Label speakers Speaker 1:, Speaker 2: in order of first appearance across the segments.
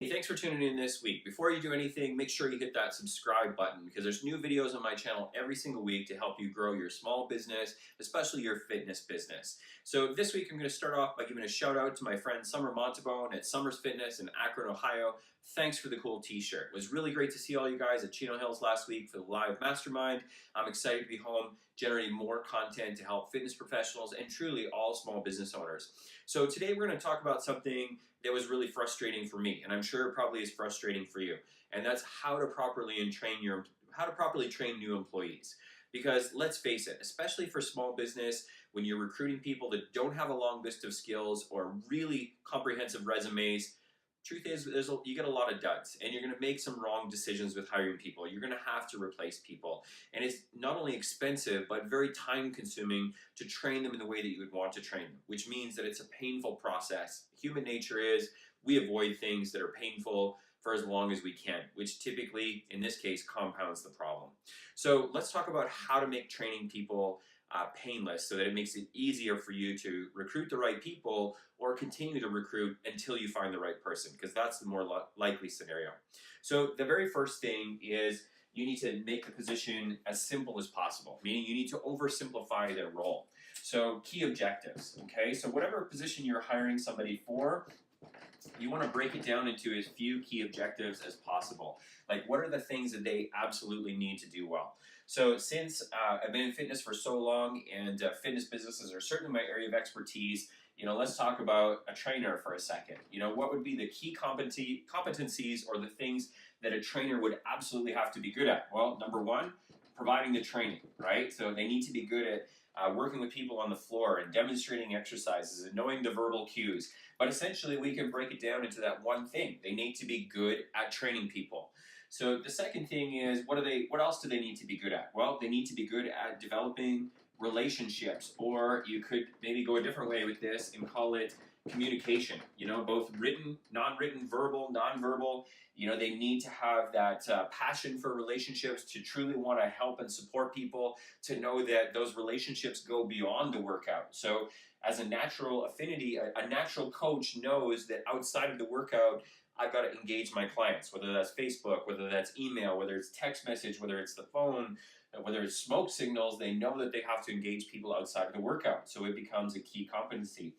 Speaker 1: Hey, thanks for tuning in this week. Before you do anything, make sure you hit that subscribe button because there's new videos on my channel every single week to help you grow your small business, especially your fitness business. So this week I'm going to start off by giving a shout out to my friend Summer Montabone at Summers Fitness in Akron, Ohio. Thanks for the cool t-shirt. It was really great to see all you guys at Chino Hills last week for the live mastermind. I'm excited to be home generating more content to help fitness professionals and truly all small business owners. So today we're going to talk about something that was really frustrating for me, and I'm sure it probably is frustrating for you. And that's how to properly train new employees. Because let's face it, especially for small business, when you're recruiting people that don't have a long list of skills or really comprehensive resumes, truth is, you get a lot of duds, and you're going to make some wrong decisions with hiring people. You're going to have to replace people, and it's not only expensive but very time-consuming to train them in the way that you would want to train them, which means that it's a painful process. Human nature is we avoid things that are painful for as long as we can, which typically, in this case, compounds the problem. So let's talk about how to make training people painless so that it makes it easier for you to recruit the right people or continue to recruit until you find the right person, because that's the more likely scenario. So the very first thing is you need to make the position as simple as possible, meaning you need to oversimplify their role. So key objectives, okay? So whatever position you're hiring somebody for, you want to break it down into as few key objectives as possible. Like, what are the things that they absolutely need to do well? So since I've been in fitness for so long and fitness businesses are certainly my area of expertise, let's talk about a trainer for a second. What would be the key competencies or the things that a trainer would absolutely have to be good at? Well, number one, providing the training, right? So they need to be good at working with people on the floor and demonstrating exercises and knowing the verbal cues. But essentially, we can break it down into that one thing. They need to be good at training people. So the second thing is, what else do they need to be good at? Well, they need to be good at developing relationships, or you could maybe go a different way with this and call it communication, both written, non-written, verbal, non-verbal. They need to have that passion for relationships, to truly want to help and support people, to know that those relationships go beyond the workout. So as a natural affinity, a natural coach knows that outside of the workout, I've got to engage my clients, whether that's Facebook, whether that's email, whether it's text message, whether it's the phone, whether it's smoke signals. They know that they have to engage people outside of the workout, so it becomes a key competency.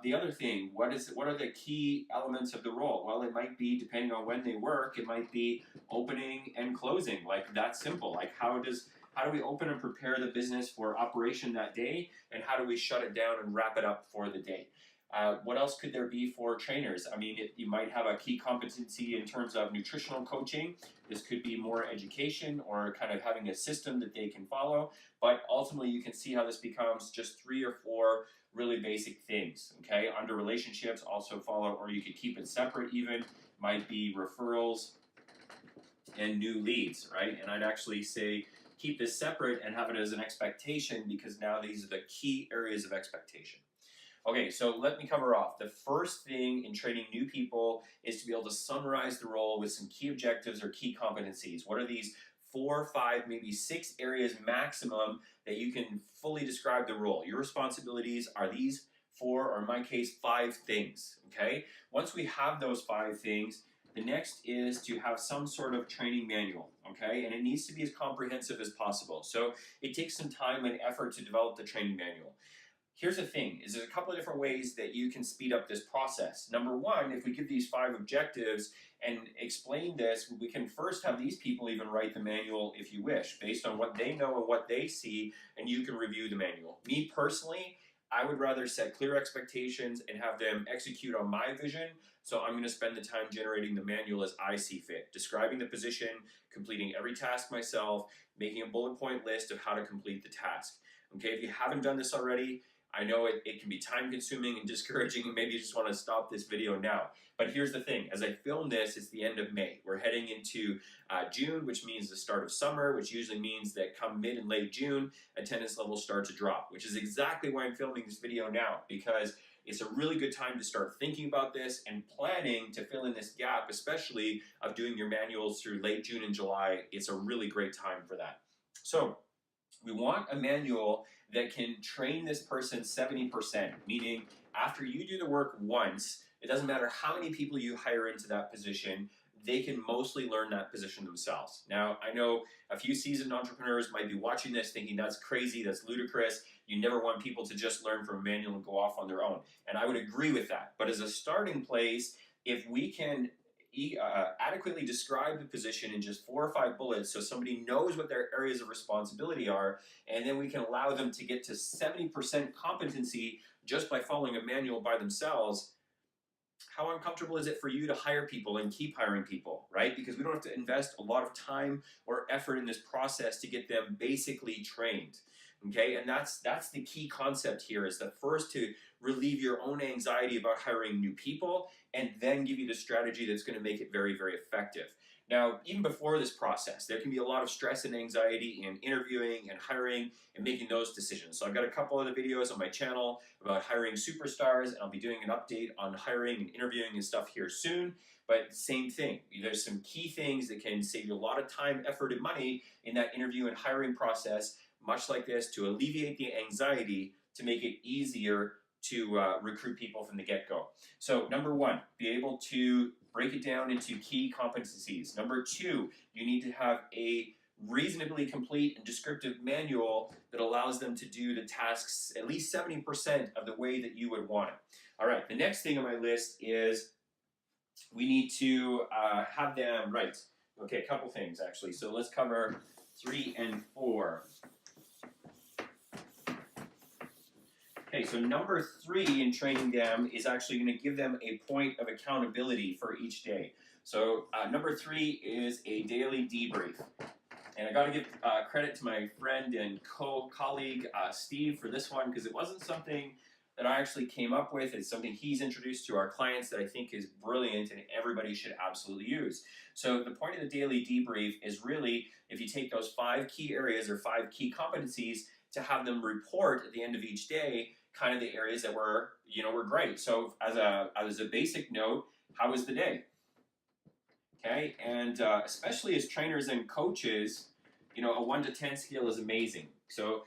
Speaker 1: The other thing, what are the key elements of the role? Well, it might be, depending on when they work, it might be opening and closing, like that simple. Like how do we open and prepare the business for operation that day, and how do we shut it down and wrap it up for the day? What else could there be for trainers? I mean, you might have a key competency in terms of nutritional coaching. This could be more education or kind of having a system that they can follow. But ultimately, you can see how this becomes just 3 or 4 really basic things, okay? Under relationships, also follow, or you could keep it separate even, might be referrals and new leads, right? And I'd actually say keep this separate and have it as an expectation, because now these are the key areas of expectation. Okay, so let me cover off. The first thing in training new people is to be able to summarize the role with some key objectives or key competencies. What are these 4, 5, maybe 6 areas maximum that you can fully describe the role? Your responsibilities are these 4, or in my case, 5 things, okay? Once we have those 5 things, the next is to have some sort of training manual, okay? And it needs to be as comprehensive as possible. So it takes some time and effort to develop the training manual. Here's the thing, is there's a couple of different ways that you can speed up this process. Number one, if we give these 5 objectives and explain this, we can first have these people even write the manual if you wish, based on what they know and what they see, and you can review the manual. Me personally, I would rather set clear expectations and have them execute on my vision, so I'm going to spend the time generating the manual as I see fit, describing the position, completing every task myself, making a bullet point list of how to complete the task. Okay, if you haven't done this already, I know it can be time consuming and discouraging, and maybe you just want to stop this video now. But here's the thing, as I film this, it's the end of May. We're heading into June, which means the start of summer, which usually means that come mid and late June, attendance levels start to drop, which is exactly why I'm filming this video now, because it's a really good time to start thinking about this and planning to fill in this gap, especially of doing your manuals through late June and July. It's a really great time for that. So we want a manual that can train this person 70%, meaning after you do the work once, It doesn't matter how many people you hire into that position, they can mostly learn that position themselves. Now, I know a few seasoned entrepreneurs might be watching this thinking that's crazy, that's ludicrous. You never want people to just learn from a manual and go off on their own. And I would agree with that. But as a starting place, if we can adequately describe the position in just 4 or 5 bullets so somebody knows what their areas of responsibility are, and then we can allow them to get to 70% competency just by following a manual by themselves, how uncomfortable is it for you to hire people and keep hiring people, right? Because we don't have to invest a lot of time or effort in this process to get them basically trained. Okay, and that's the key concept here, is that first to relieve your own anxiety about hiring new people, and then give you the strategy that's going to make it very, very effective. Now, even before this process, there can be a lot of stress and anxiety in interviewing and hiring and making those decisions. So I've got a couple of the videos on my channel about hiring superstars, and I'll be doing an update on hiring and interviewing and stuff here soon. But same thing, there's some key things that can save you a lot of time, effort, and money in that interview and hiring process, much like this, to alleviate the anxiety, to make it easier to recruit people from the get-go. So number one, be able to break it down into key competencies. Number two, you need to have a reasonably complete and descriptive manual that allows them to do the tasks at least 70% of the way that you would want it. All right, the next thing on my list is we need to have them, right, okay, a couple things actually. So let's cover 3 and 4. Okay, so number 3 in training them is actually going to give them a point of accountability for each day. So number 3 is a daily debrief. And I got to give credit to my friend and colleague Steve for this one, because it wasn't something that I actually came up with. It's something he's introduced to our clients that I think is brilliant and everybody should absolutely use. So the point of the daily debrief is really, if you take those 5 key areas or 5 key competencies, to have them report at the end of each day kind of the areas that were great. So as a basic note, how was the day? Okay, and especially as trainers and coaches, a 1 to 10 scale is amazing. So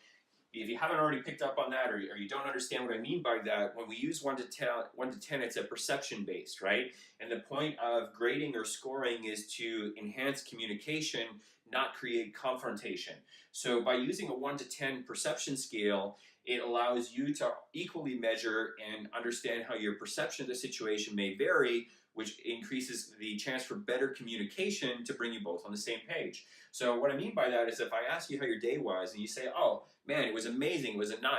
Speaker 1: if you haven't already picked up on that, or you don't understand what I mean by that, when we use 1 to 10, it's a perception based, right? And the point of grading or scoring is to enhance communication, not create confrontation. So by using a 1 to 10 perception scale, it allows you to equally measure and understand how your perception of the situation may vary, which increases the chance for better communication to bring you both on the same page. So what I mean by that is, if I ask you how your day was and you say, oh man, it was amazing, it was a 9,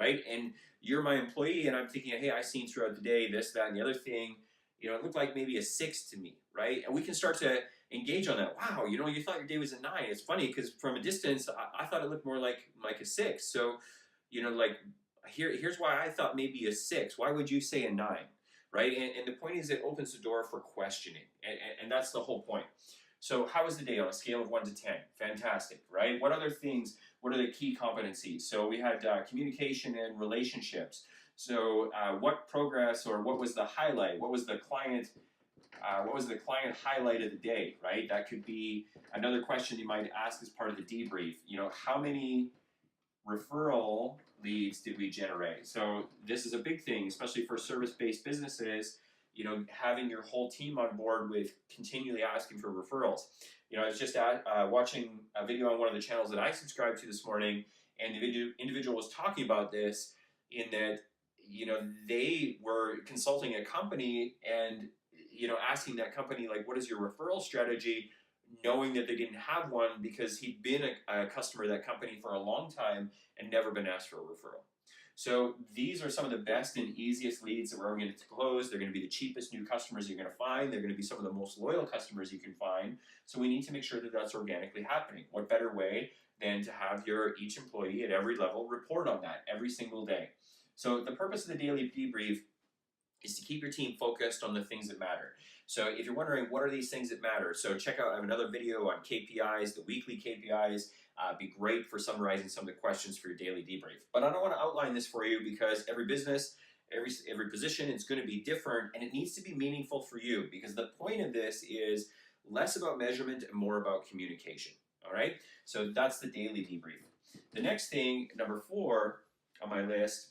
Speaker 1: right? And you're my employee and I'm thinking, hey, I seen throughout the day this, that, and the other thing, it looked like maybe a 6 to me, right? And we can start to engage on that. Wow, you thought your day was a 9. It's funny because from a distance, I thought it looked more like a 6. So, here's why I thought maybe a 6. Why would you say a 9? Right? And the point is, it opens the door for questioning. And that's the whole point. So how was the day on a scale of 1 to 10? Fantastic, right? What other things, what are the key competencies? So we had communication and relationships. So what progress, or what was the highlight? What was the client highlight of the day, right? That could be another question you might ask as part of the debrief. How many referral leads did we generate? So this is a big thing, especially for service-based businesses, having your whole team on board with continually asking for referrals. I was just watching a video on one of the channels that I subscribe to this morning, and the individual was talking about this, in that, they were consulting a company and, asking that company, like, what is your referral strategy? Knowing that they didn't have one, because he'd been a customer of that company for a long time and never been asked for a referral. So these are some of the best and easiest leads that we're going to close. They're going to be the cheapest new customers you're going to find. They're going to be some of the most loyal customers you can find. So we need to make sure that that's organically happening. What better way than to have each employee at every level report on that every single day? So the purpose of the daily debrief is to keep your team focused on the things that matter. So if you're wondering, what are these things that matter? So check out, I have another video on KPIs, the weekly KPIs. Be great for summarizing some of the questions for your daily debrief. But I don't want to outline this for you, because every business, every position is going to be different, and it needs to be meaningful for you, because the point of this is less about measurement and more about communication. All right? So that's the daily debrief. The next thing, number 4 on my list,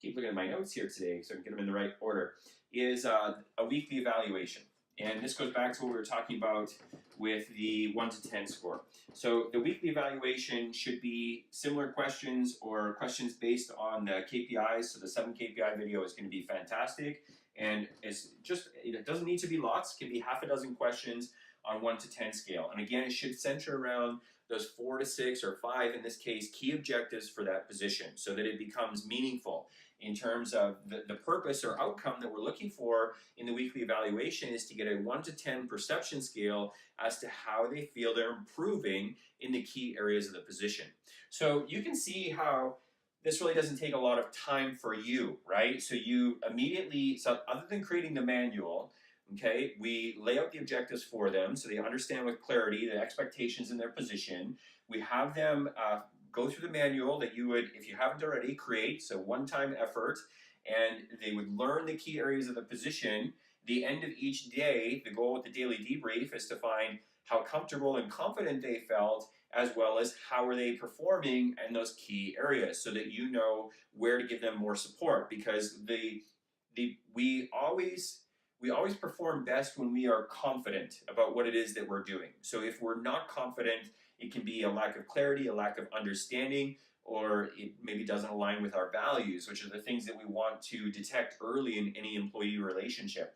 Speaker 1: keep looking at my notes here today so I can get them in the right order, is a weekly evaluation. And this goes back to what we were talking about with the 1 to 10 score. So the weekly evaluation should be similar questions or questions based on the KPIs. So the 7 KPI video is going to be fantastic. And it doesn't need to be lots. It can be half a dozen questions on 1 to 10 scale. And again, it should center around those 4 to 6 or 5, in this case, key objectives for that position so that it becomes meaningful in terms of the purpose or outcome that we're looking for in the weekly evaluation is to get a 1 to 10 perception scale as to how they feel they're improving in the key areas of the position. So you can see how this really doesn't take a lot of time for you, right? So you immediately, so other than creating the manual, okay, we lay out the objectives for them so they understand with clarity the expectations in their position. We have them go through the manual that you would, if you haven't already, create, so one-time effort, and they would learn the key areas of the position. The end of each day, the goal with the daily debrief is to find how comfortable and confident they felt, as well as how are they performing in those key areas, so that you know where to give them more support, because we always perform best when we are confident about what it is that we're doing. So if we're not confident, it can be a lack of clarity, a lack of understanding, or it maybe doesn't align with our values, which are the things that we want to detect early in any employee relationship.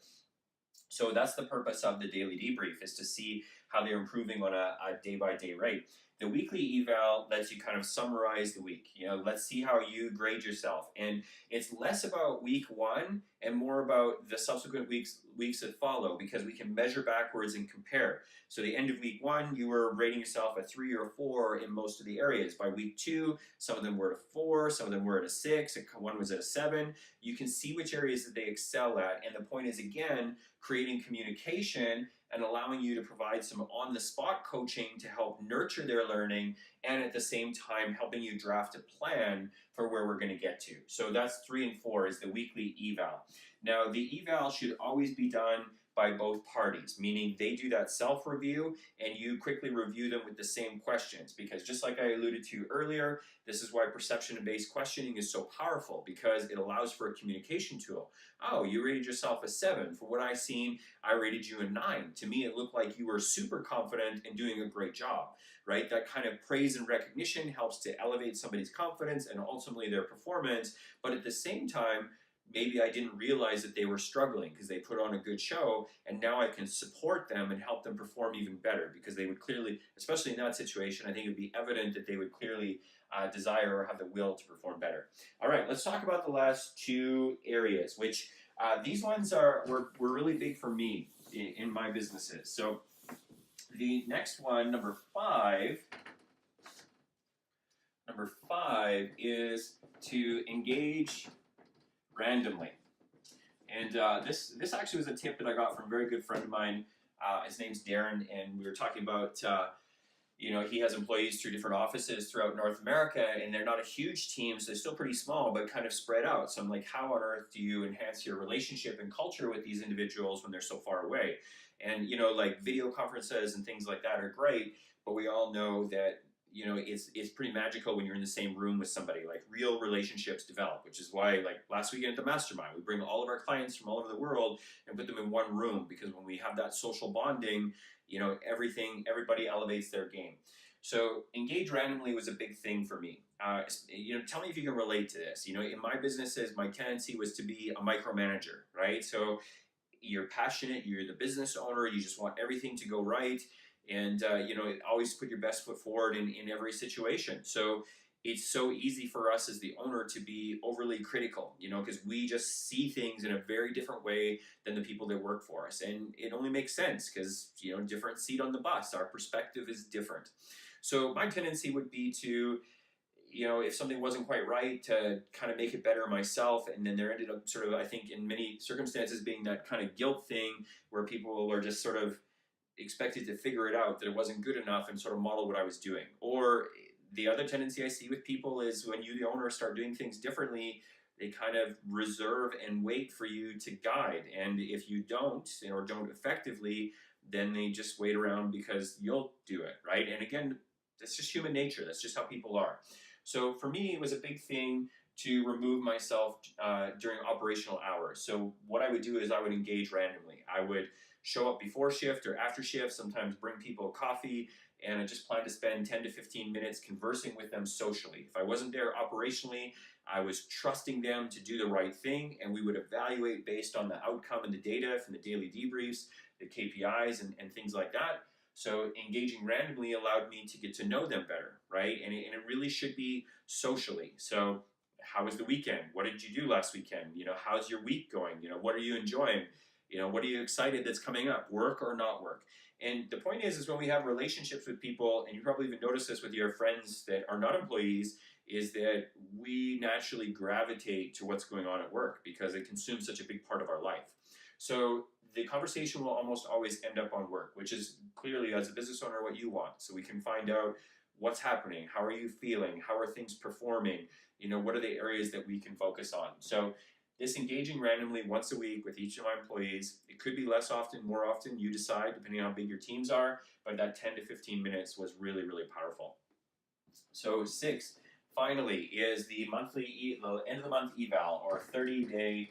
Speaker 1: So that's the purpose of the daily debrief, is to see how they're improving on a day-by-day rate. The weekly eval lets you kind of summarize the week. Let's see how you grade yourself. And it's less about week 1 and more about the subsequent weeks that follow, because we can measure backwards and compare. So the end of week 1, you were rating yourself a 3 or 4 in most of the areas. By week 2, some of them were at a 4, some of them were at a 6, one was at a 7. You can see which areas that they excel at. And the point is, again, creating communication and allowing you to provide some on-the-spot coaching to help nurture their learning, and at the same time helping you draft a plan for where we're going to get to. So that's 3 and 4 is the weekly eval. Now, the eval should always be done by both parties, meaning they do that self-review and you quickly review them with the same questions, because just like I alluded to earlier, this is why perception-based questioning is so powerful, because it allows for a communication tool. Oh, you rated yourself a 7. For what I've seen, I rated you a 9. To me, it looked like you were super confident and doing a great job, right? That kind of praise and recognition helps to elevate somebody's confidence and ultimately their performance, but at the same time, maybe I didn't realize that they were struggling because they put on a good show, and now I can support them and help them perform even better, because they would clearly, especially in that situation, I think it would be evident that they would clearly desire or have the will to perform better. All right, let's talk about the last 2 areas, which these ones were really big for me in my businesses. So the next one, number 5, is to engage randomly. And this actually was a tip that I got from a very good friend of mine. His name's Darren, and we were talking about, he has employees through different offices throughout North America, and they're not a huge team, so they're still pretty small, but kind of spread out. So I'm like, how on earth do you enhance your relationship and culture with these individuals when they're so far away? And, like video conferences and things like that are great, but we all know that it's pretty magical when you're in the same room with somebody. Like, real relationships develop, which is why, like, last weekend at the mastermind, we bring all of our clients from all over the world and put them in one room, because when we have that social bonding, everybody elevates their game. So engage randomly was a big thing for me. Tell me if you can relate to this. In my businesses, my tendency was to be a micromanager, right? So you're passionate, you're the business owner, you just want everything to go right. And, always put your best foot forward in every situation. So it's so easy for us as the owner to be overly critical, because we just see things in a very different way than the people that work for us. And it only makes sense because, different seat on the bus, our perspective is different. So my tendency would be to, if something wasn't quite right, to kind of make it better myself. And then there ended up sort of, I think in many circumstances, being that kind of guilt thing where people are just sort of expected to figure it out, that it wasn't good enough, and sort of model what I was doing. Or the other tendency I see with people is when you, the owner, start doing things differently, they kind of reserve and wait for you to guide. And if you don't, or don't effectively, then they just wait around because you'll do it, right? And again, that's just human nature. That's just how people are. So for me, it was a big thing to remove myself during operational hours. So what I would do is I would engage randomly. I would show up before shift or after shift, sometimes bring people coffee, and I just plan to spend 10 to 15 minutes conversing with them socially. If I wasn't there operationally, I was trusting them to do the right thing, and we would evaluate based on the outcome and the data from the daily debriefs, the KPIs, and things like that. So engaging randomly allowed me to get to know them better, right? And it really should be socially. So how was the weekend? What did you do last weekend? How's your week going? What are you enjoying? What are you excited that's coming up? Work or not work? And the point is when we have relationships with people, and you probably even notice this with your friends that are not employees, is that we naturally gravitate to what's going on at work because it consumes such a big part of our life. So the conversation will almost always end up on work, which is clearly, as a business owner, what you want. So we can find out what's happening, how are you feeling, how are things performing, what are the areas that we can focus on. So this engaging randomly once a week with each of my employees, it could be less often, more often, you decide, depending on how big your teams are, but that 10 to 15 minutes was really, really powerful. So 6, finally, is the end of the month eval, or 30-day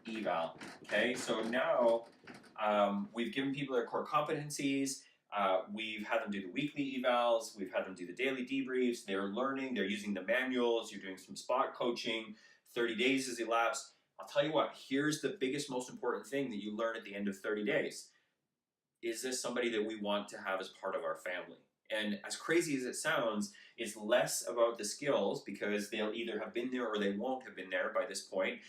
Speaker 1: eval. Okay, so now we've given people their core competencies. We've had them do the weekly evals. We've had them do the daily debriefs. They're learning. They're using the manuals. You're doing some spot coaching. 30 days has elapsed. I'll tell you what, here's the biggest, most important thing that you learn at the end of 30 days. Is this somebody that we want to have as part of our family? And as crazy as it sounds, it's less about the skills because they'll either have been there or they won't have been there by this point.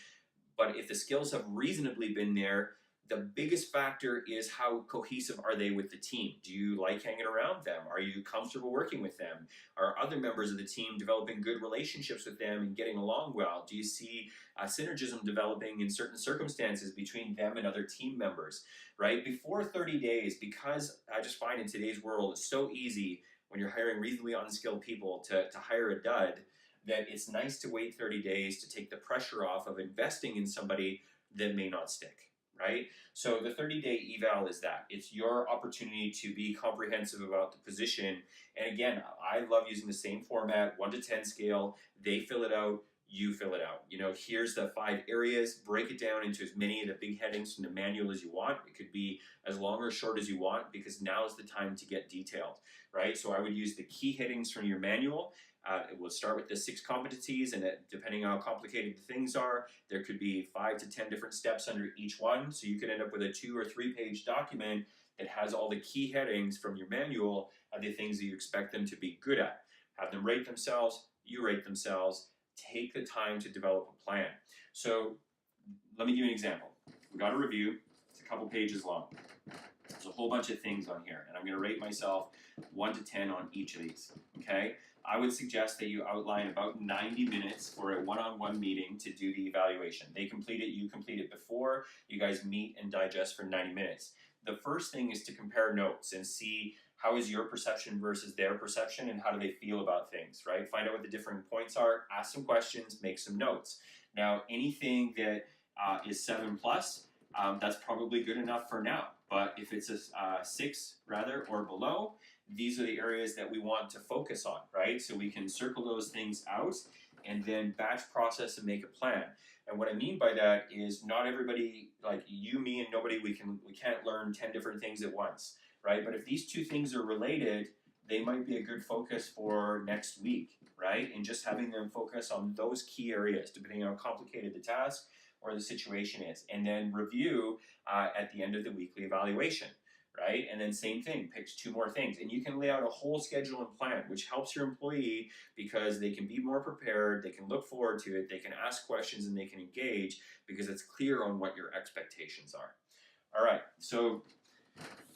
Speaker 1: But if the skills have reasonably been there, the biggest factor is how cohesive are they with the team? Do you like hanging around them? Are you comfortable working with them? Are other members of the team developing good relationships with them and getting along well? Do you see synergism developing in certain circumstances between them and other team members, right? Before 30 days, because I just find in today's world, it's so easy when you're hiring reasonably unskilled people to hire a dud, that it's nice to wait 30 days to take the pressure off of investing in somebody that may not stick. Right? So the 30-day eval is that. It's your opportunity to be comprehensive about the position. And again, I love using the same format, 1 to 10 scale. They fill it out, you fill it out. Here's the 5 areas. Break it down into as many of the big headings from the manual as you want. It could be as long or short as you want because now is the time to get detailed, right? So I would use the key headings from your manual. It will start with the 6 competencies, and depending on how complicated the things are, there could be 5 to 10 different steps under each one. So you could end up with a 2 or 3 page document that has all the key headings from your manual of the things that you expect them to be good at. Have them rate themselves, you rate themselves, take the time to develop a plan. So let me give you an example. We got a review, it's a couple pages long. There's a whole bunch of things on here, and I'm going to rate myself 1 to 10 on each of these, okay? I would suggest that you outline about 90 minutes for a one-on-one meeting to do the evaluation. They complete it, you complete it before, you guys meet and digest for 90 minutes. The first thing is to compare notes and see how is your perception versus their perception and how do they feel about things, right? Find out what the different points are, ask some questions, make some notes. Now, anything that is 7 plus, that's probably good enough for now. But if it's a 6 rather or below, these are the areas that we want to focus on, right? So we can circle those things out and then batch process and make a plan. And what I mean by that is not everybody, like you, me, and nobody, we can't learn 10 different things at once, right? But if these 2 things are related, they might be a good focus for next week, right? And just having them focus on those key areas, depending on how complicated the task or the situation is. And then review at the end of the weekly evaluation. Right? And then same thing, picks 2 more things. And you can lay out a whole schedule and plan, which helps your employee because they can be more prepared, they can look forward to it, they can ask questions, and they can engage because it's clear on what your expectations are. All right, so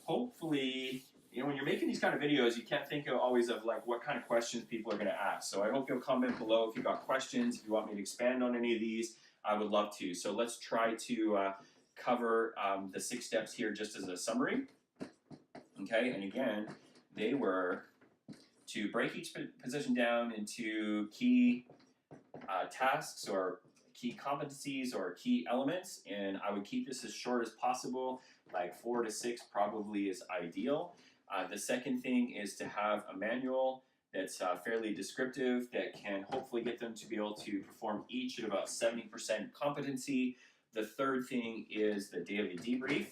Speaker 1: hopefully, when you're making these kind of videos, you can't think always of like what kind of questions people are going to ask. So I hope you'll comment below if you've got questions, if you want me to expand on any of these, I would love to. So let's try to cover the 6 steps here just as a summary. Okay, and again, they were to break each position down into key tasks or key competencies or key elements, and I would keep this as short as possible, like 4 to 6 probably is ideal. The second thing is to have a manual that's fairly descriptive, that can hopefully get them to be able to perform each at about 70% competency. The third thing is the daily debrief.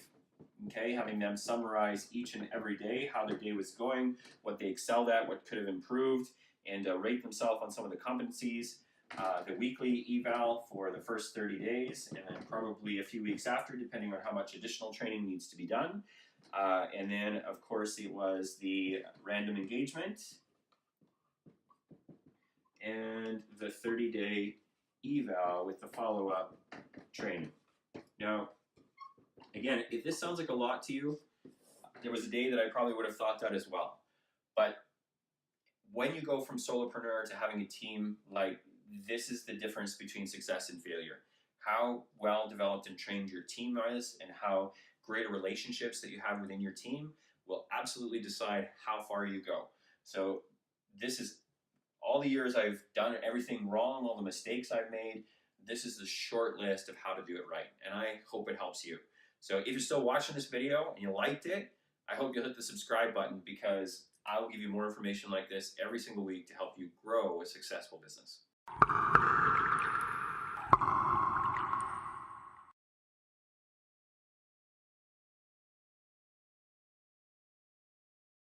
Speaker 1: Okay, having them summarize each and every day how their day was going, what they excelled at, what could have improved, and rate themselves on some of the competencies. The weekly eval for the first 30 days, and then probably a few weeks after, depending on how much additional training needs to be done. And then, of course, it was the random engagement and the 30-day eval with the follow-up training. Now, again, if this sounds like a lot to you, there was a day that I probably would have thought that as well. But when you go from solopreneur to having a team, like, this is the difference between success and failure. How well developed and trained your team is, and how great relationships that you have within your team will absolutely decide how far you go. So this is all the years I've done everything wrong, all the mistakes I've made. This is the short list of how to do it right, and I hope it helps you. So if you're still watching this video and you liked it, I hope you'll hit the subscribe button, because I will give you more information like this every single week to help you grow a successful business.